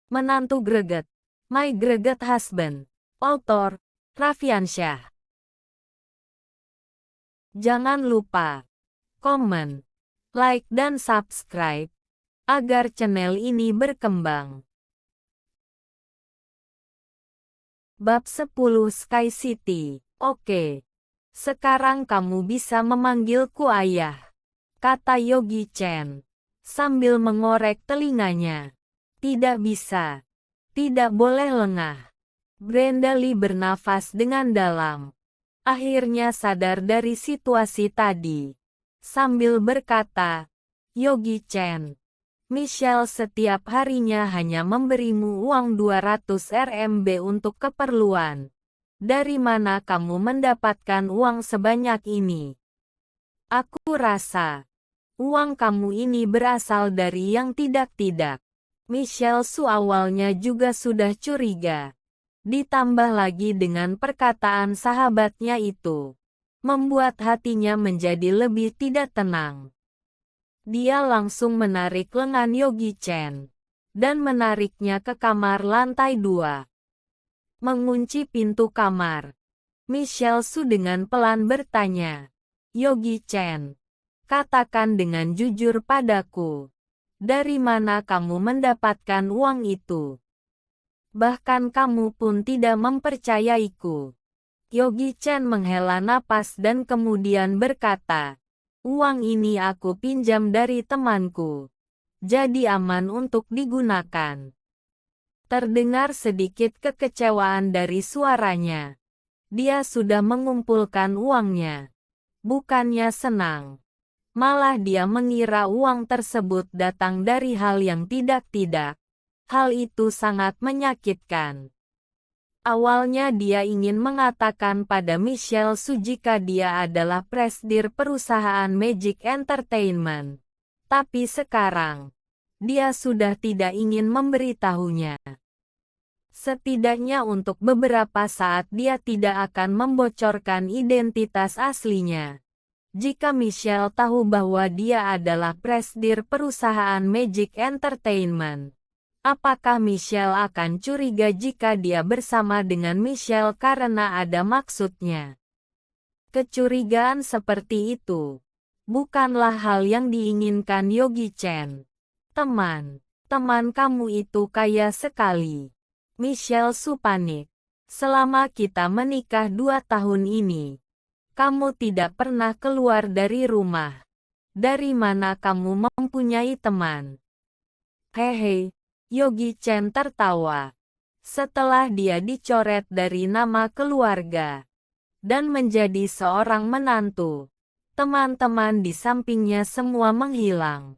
Menantu Greget, My Greget Husband. Author, Raffiansyah. Jangan lupa komen, like dan subscribe agar channel ini berkembang. Bab 10 Sky City. Oke. Sekarang kamu bisa memanggilku ayah, kata Yogi Chen sambil mengorek telinganya. Tidak bisa. Tidak boleh lengah. Brenda Lee bernafas dengan dalam. Akhirnya sadar dari situasi tadi. Sambil berkata, Yogi Chen, Michelle setiap harinya hanya memberimu uang 200 RMB untuk keperluan. Dari mana kamu mendapatkan uang sebanyak ini? Aku rasa, uang kamu ini berasal dari yang tidak-tidak. Michelle Su awalnya juga sudah curiga. Ditambah lagi dengan perkataan sahabatnya itu, membuat hatinya menjadi lebih tidak tenang. Dia langsung menarik lengan Yogi Chen dan menariknya ke kamar lantai 2. Mengunci pintu kamar, Michelle Su dengan pelan bertanya, Yogi Chen, katakan dengan jujur padaku, dari mana kamu mendapatkan uang itu? Bahkan kamu pun tidak mempercayaiku. Yogi Chen menghela napas dan kemudian berkata, uang ini aku pinjam dari temanku. Jadi aman untuk digunakan. Terdengar sedikit kekecewaan dari suaranya. Dia sudah mengumpulkan uangnya. Bukannya senang. Malah dia mengira uang tersebut datang dari hal yang tidak-tidak. Hal itu sangat menyakitkan. Awalnya dia ingin mengatakan pada Michelle Su jika dia adalah presidir perusahaan Magic Entertainment. Tapi sekarang, dia sudah tidak ingin memberitahunya. Setidaknya untuk beberapa saat dia tidak akan membocorkan identitas aslinya. Jika Michelle tahu bahwa dia adalah presidir perusahaan Magic Entertainment, apakah Michelle akan curiga jika dia bersama dengan Michelle karena ada maksudnya? Kecurigaan seperti itu bukanlah hal yang diinginkan Yogi Chen. Teman kamu itu kaya sekali. Michelle Su panik. Selama kita menikah 2 tahun ini, kamu tidak pernah keluar dari rumah. Dari mana kamu mempunyai teman? Hehe, Yogi Chen tertawa. Setelah dia dicoret dari nama keluarga dan menjadi seorang menantu, teman-teman di sampingnya semua menghilang.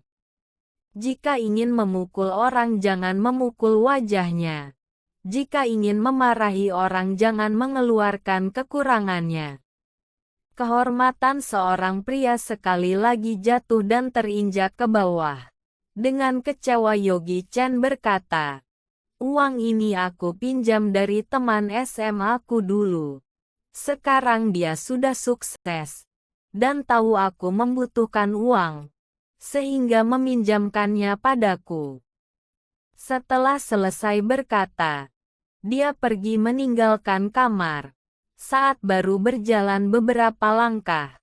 Jika ingin memukul orang jangan memukul wajahnya. Jika ingin memarahi orang jangan mengeluarkan kekurangannya. Kehormatan seorang pria sekali lagi jatuh dan terinjak ke bawah. Dengan kecewa Yogi Chen berkata, uang ini aku pinjam dari teman SMA aku dulu. Sekarang dia sudah sukses dan tahu aku membutuhkan uang, sehingga meminjamkannya padaku. Setelah selesai berkata, dia pergi meninggalkan kamar. Saat baru berjalan beberapa langkah,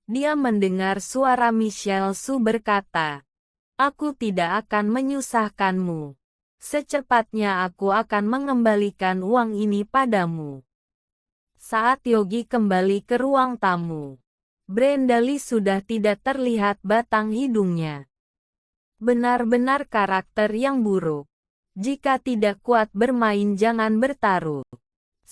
dia mendengar suara Michelle Su berkata, aku tidak akan menyusahkanmu. Secepatnya aku akan mengembalikan uang ini padamu. Saat Yogi kembali ke ruang tamu, Brenda Lee sudah tidak terlihat batang hidungnya. Benar-benar karakter yang buruk. Jika tidak kuat bermain jangan bertaruh.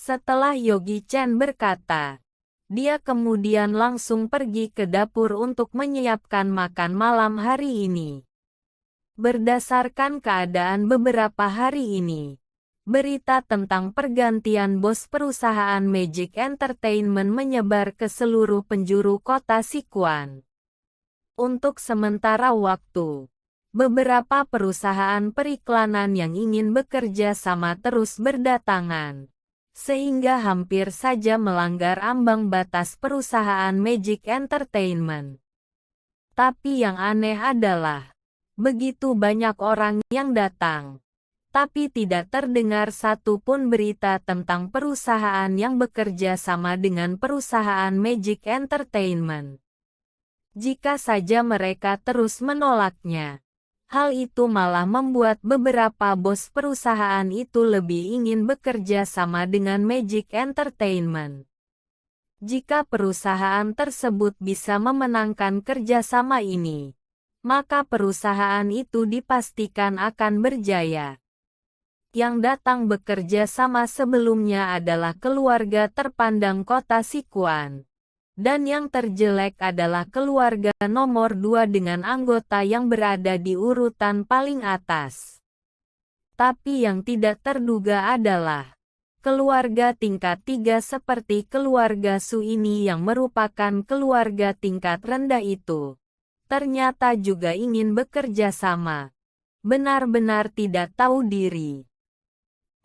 Setelah Yogi Chen berkata, dia kemudian langsung pergi ke dapur untuk menyiapkan makan malam hari ini. Berdasarkan keadaan beberapa hari ini, berita tentang pergantian bos perusahaan Magic Entertainment menyebar ke seluruh penjuru kota Sichuan. Untuk sementara waktu, beberapa perusahaan periklanan yang ingin bekerja sama terus berdatangan, sehingga hampir saja melanggar ambang batas perusahaan Magic Entertainment. Tapi yang aneh adalah, begitu banyak orang yang datang. Tapi tidak terdengar satu pun berita tentang perusahaan yang bekerja sama dengan perusahaan Magic Entertainment. Jika saja mereka terus menolaknya, hal itu malah membuat beberapa bos perusahaan itu lebih ingin bekerja sama dengan Magic Entertainment. Jika perusahaan tersebut bisa memenangkan kerjasama ini, maka perusahaan itu dipastikan akan berjaya. Yang datang bekerja sama sebelumnya adalah keluarga terpandang kota Sichuan. Dan yang terjelek adalah keluarga nomor 2 dengan anggota yang berada di urutan paling atas. Tapi yang tidak terduga adalah keluarga tingkat 3 seperti keluarga Su ini yang merupakan keluarga tingkat rendah itu. Ternyata juga ingin bekerja sama. Benar-benar tidak tahu diri.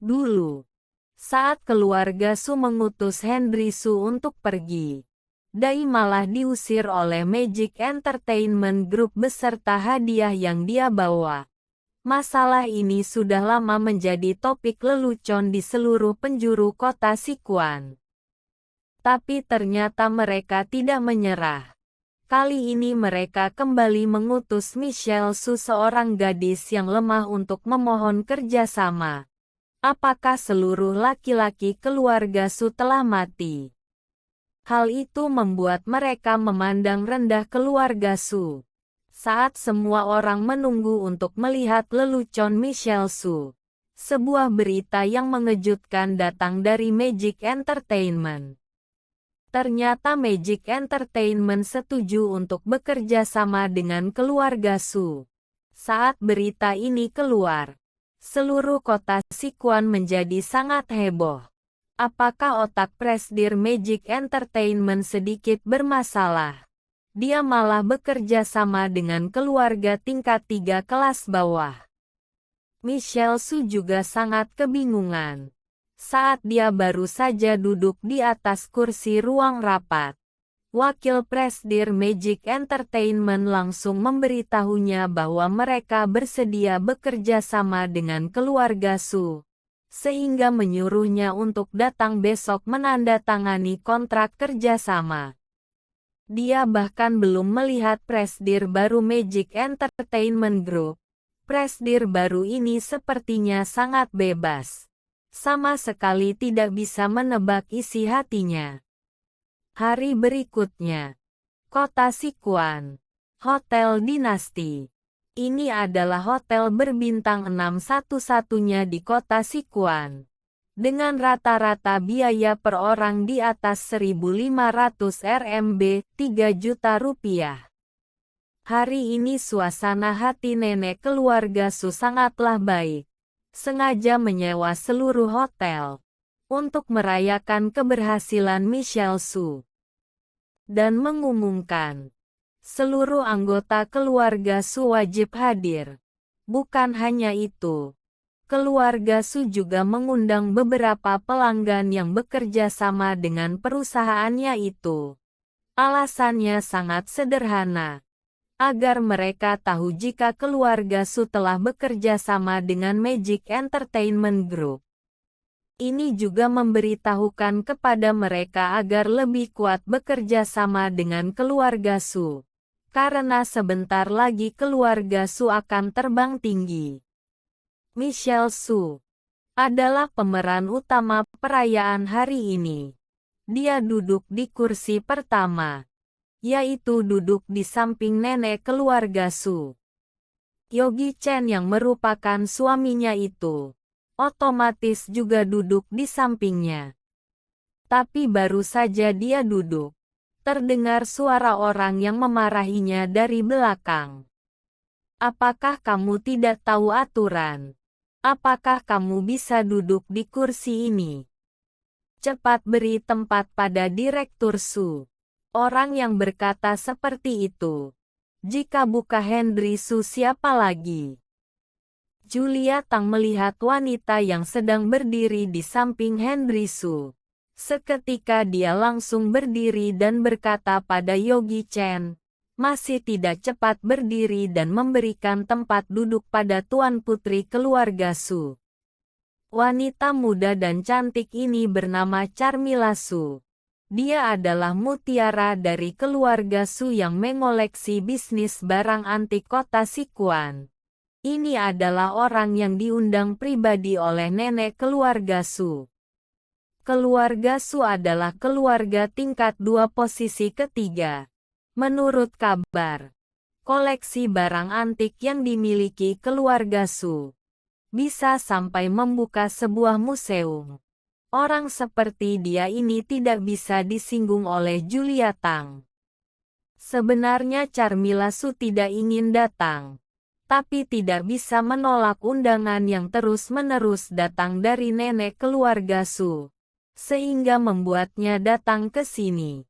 Dulu, saat keluarga Su mengutus Henry Su untuk pergi, Dai malah diusir oleh Magic Entertainment Group beserta hadiah yang dia bawa. Masalah ini sudah lama menjadi topik lelucon di seluruh penjuru kota Sichuan. Tapi ternyata mereka tidak menyerah. Kali ini mereka kembali mengutus Michelle Su, seorang gadis yang lemah, untuk memohon kerjasama. Apakah seluruh laki-laki keluarga Su telah mati? Hal itu membuat mereka memandang rendah keluarga Su. Saat semua orang menunggu untuk melihat lelucon Michelle Su, sebuah berita yang mengejutkan datang dari Magic Entertainment. Ternyata Magic Entertainment setuju untuk bekerja sama dengan keluarga Su. Saat berita ini keluar, seluruh kota Sichuan menjadi sangat heboh. Apakah otak presidir Magic Entertainment sedikit bermasalah? Dia malah bekerja sama dengan keluarga tingkat 3 kelas bawah. Michelle Su juga sangat kebingungan. Saat dia baru saja duduk di atas kursi ruang rapat, wakil presidir Magic Entertainment langsung memberitahunya bahwa mereka bersedia bekerja sama dengan keluarga Su, sehingga menyuruhnya untuk datang besok menandatangani kontrak kerjasama. Dia bahkan belum melihat presidir baru Magic Entertainment Group. Presidir baru ini sepertinya sangat bebas. Sama sekali tidak bisa menebak isi hatinya. Hari berikutnya, kota Sichuan, Hotel Dinasti. Ini adalah hotel berbintang 6 satu-satunya di kota Sichuan, dengan rata-rata biaya per orang di atas 1.500 RMB, 3 juta rupiah. Hari ini suasana hati nenek keluarga Su sangatlah baik. Sengaja menyewa seluruh hotel untuk merayakan keberhasilan Michelle Su dan mengumumkan seluruh anggota keluarga Su wajib hadir. Bukan hanya itu, keluarga Su juga mengundang beberapa pelanggan yang bekerja sama dengan perusahaannya itu. Alasannya sangat sederhana, agar mereka tahu jika keluarga Su telah bekerja sama dengan Magic Entertainment Group. Ini juga memberitahukan kepada mereka agar lebih kuat bekerja sama dengan keluarga Su, karena sebentar lagi keluarga Su akan terbang tinggi. Michelle Su adalah pemeran utama perayaan hari ini. Dia duduk di kursi pertama, yaitu duduk di samping nenek keluarga Su. Yogi Chen yang merupakan suaminya itu, otomatis juga duduk di sampingnya. Tapi baru saja dia duduk, terdengar suara orang yang memarahinya dari belakang. Apakah kamu tidak tahu aturan? Apakah kamu bisa duduk di kursi ini? Cepat beri tempat pada Direktur Su. Orang yang berkata seperti itu, jika bukan Henry Su siapa lagi? Julia Tang melihat wanita yang sedang berdiri di samping Henry Su. Seketika dia langsung berdiri dan berkata pada Yogi Chen, masih tidak cepat berdiri dan memberikan tempat duduk pada Tuan Putri keluarga Su. Wanita muda dan cantik ini bernama Charmila Su. Dia adalah mutiara dari keluarga Su yang mengoleksi bisnis barang antik kota Sichuan. Ini adalah orang yang diundang pribadi oleh nenek keluarga Su. Keluarga Su adalah keluarga tingkat 2 posisi ketiga. Menurut kabar, koleksi barang antik yang dimiliki keluarga Su bisa sampai membuka sebuah museum. Orang seperti dia ini tidak bisa disinggung oleh Julia Tang. Sebenarnya Charmila Su tidak ingin datang, tapi tidak bisa menolak undangan yang terus-menerus datang dari nenek keluarga Su, sehingga membuatnya datang ke sini.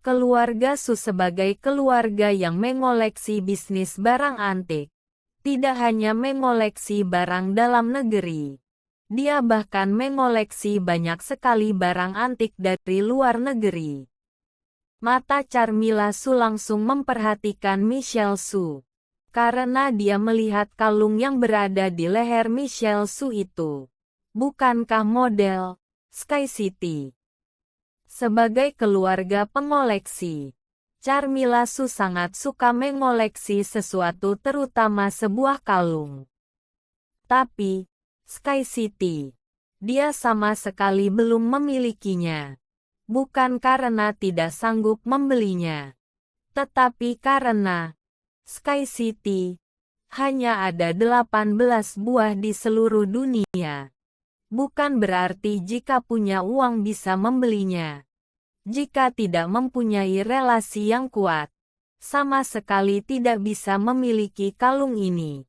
Keluarga Su sebagai keluarga yang mengoleksi bisnis barang antik, tidak hanya mengoleksi barang dalam negeri. Dia bahkan mengoleksi banyak sekali barang antik dari luar negeri. Mata Charmila Su langsung memperhatikan Michelle Su, karena dia melihat kalung yang berada di leher Michelle Su itu. Bukankah model Sky City? Sebagai keluarga pengoleksi, Charmila Su sangat suka mengoleksi sesuatu, terutama sebuah kalung. Tapi, Sky City, dia sama sekali belum memilikinya. Bukan karena tidak sanggup membelinya, tetapi karena Sky City hanya ada 18 buah di seluruh dunia. Bukan berarti jika punya uang bisa membelinya. Jika tidak mempunyai relasi yang kuat, sama sekali tidak bisa memiliki kalung ini.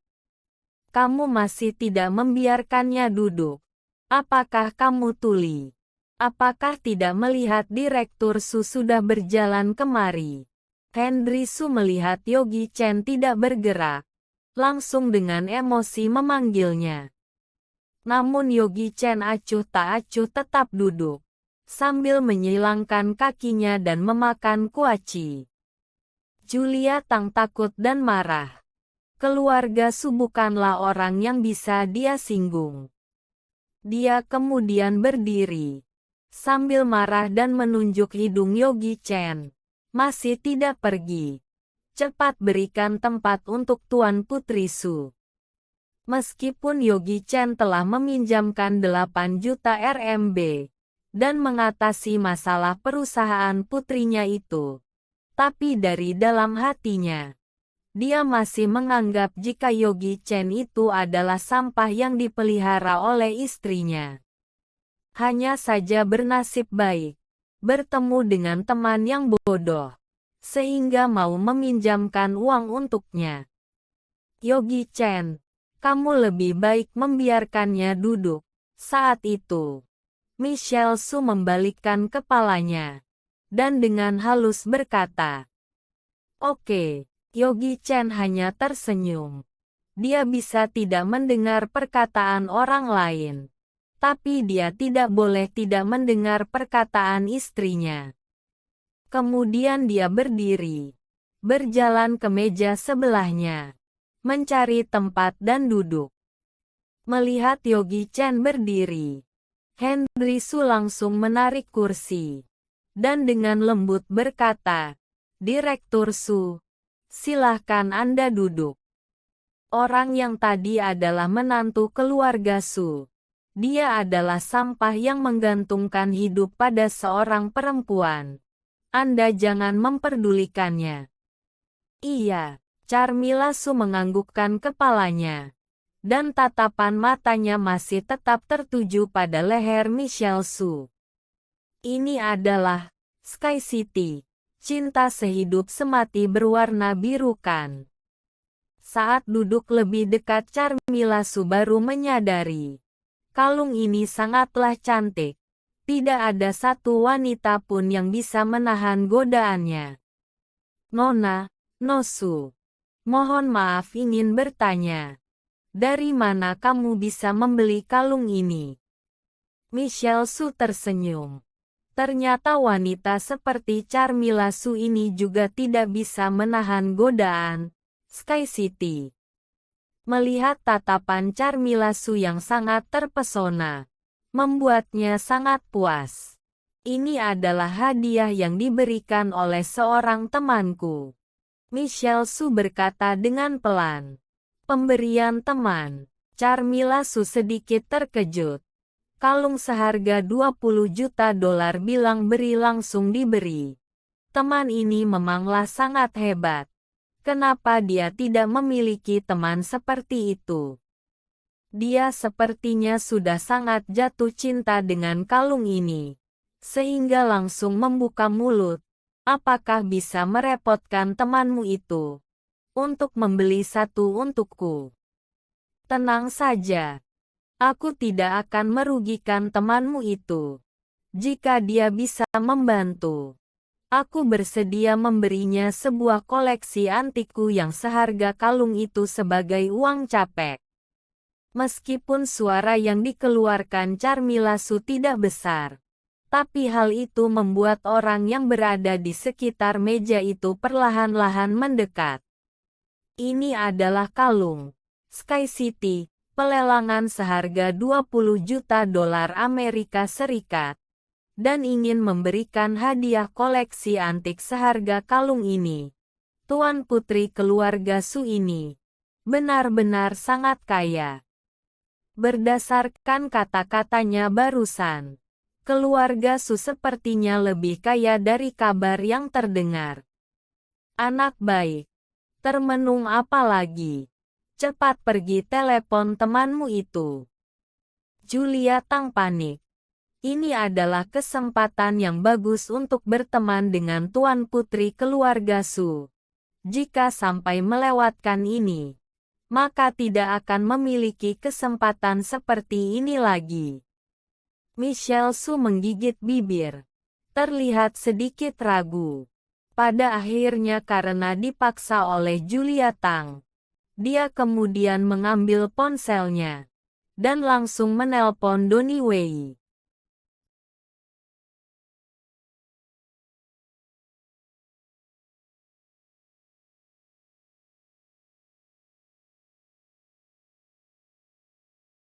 Kamu masih tidak membiarkannya duduk. Apakah kamu tuli? Apakah tidak melihat Direktur Su sudah berjalan kemari? Henry Su melihat Yogi Chen tidak bergerak, langsung dengan emosi memanggilnya. Namun Yogi Chen acuh tak acuh tetap duduk, sambil menyilangkan kakinya dan memakan kuaci. Julia Tang takut dan marah. Keluarga Su bukanlah orang yang bisa dia singgung. Dia kemudian berdiri, sambil marah dan menunjuk hidung Yogi Chen. Masih tidak pergi. Cepat berikan tempat untuk Tuan Putri Su. Meskipun Yogi Chen telah meminjamkan 8 juta RMB dan mengatasi masalah perusahaan putrinya itu, tapi dari dalam hatinya, dia masih menganggap jika Yogi Chen itu adalah sampah yang dipelihara oleh istrinya. Hanya saja bernasib baik, bertemu dengan teman yang bodoh, sehingga mau meminjamkan uang untuknya. Yogi Chen, kamu lebih baik membiarkannya duduk. Saat itu, Michelle Su membalikkan kepalanya, dan dengan halus berkata, "Oke." Yogi Chen hanya tersenyum. Dia bisa tidak mendengar perkataan orang lain, tapi dia tidak boleh tidak mendengar perkataan istrinya. Kemudian dia berdiri, berjalan ke meja sebelahnya, mencari tempat dan duduk. Melihat Yogi Chen berdiri, Henry Su langsung menarik kursi, dan dengan lembut berkata, "Direktur Su, silahkan Anda duduk." Orang yang tadi adalah menantu keluarga Su. Dia adalah sampah yang menggantungkan hidup pada seorang perempuan. Anda jangan memperdulikannya. Iya. Charmila Su menganggukkan kepalanya, dan tatapan matanya masih tetap tertuju pada leher Michelle Su. Ini adalah Sky City, cinta sehidup semati berwarna biru kan? Saat duduk lebih dekat, Charmila Su baru menyadari, kalung ini sangatlah cantik. Tidak ada satu wanita pun yang bisa menahan godaannya. "Nona, Nosu, mohon maaf, ingin bertanya, dari mana kamu bisa membeli kalung ini?" Michelle Su tersenyum. Ternyata wanita seperti Charmila Su ini juga tidak bisa menahan godaan Sky City. Melihat tatapan Charmila Su yang sangat terpesona, membuatnya sangat puas. Ini adalah hadiah yang diberikan oleh seorang temanku. Michelle Su berkata dengan pelan. Pemberian teman. Charmila Su sedikit terkejut. Kalung seharga 20 juta dolar bilang beri langsung diberi. Teman ini memanglah sangat hebat. Kenapa dia tidak memiliki teman seperti itu? Dia sepertinya sudah sangat jatuh cinta dengan kalung ini. Sehingga langsung membuka mulut. Apakah bisa merepotkan temanmu itu? Untuk membeli satu untukku. Tenang saja. Aku tidak akan merugikan temanmu itu. Jika dia bisa membantu, aku bersedia memberinya sebuah koleksi antikku yang seharga kalung itu sebagai uang capek. Meskipun suara yang dikeluarkan Charmila Su tidak besar, tapi hal itu membuat orang yang berada di sekitar meja itu perlahan-lahan mendekat. Ini adalah kalung Sky City. Pelelangan seharga 20 juta dolar Amerika Serikat, dan ingin memberikan hadiah koleksi antik seharga kalung ini. Tuan putri keluarga Su ini benar-benar sangat kaya. Berdasarkan kata-katanya barusan, keluarga Su sepertinya lebih kaya dari kabar yang terdengar. Anak baik, termenung apa lagi? Cepat pergi telepon temanmu itu. Julia Tang panik. Ini adalah kesempatan yang bagus untuk berteman dengan Tuan Putri keluarga Su. Jika sampai melewatkan ini, maka tidak akan memiliki kesempatan seperti ini lagi. Michelle Su menggigit bibir. Terlihat sedikit ragu. Pada akhirnya karena dipaksa oleh Julia Tang, dia kemudian mengambil ponselnya dan langsung menelpon Donnie Wei.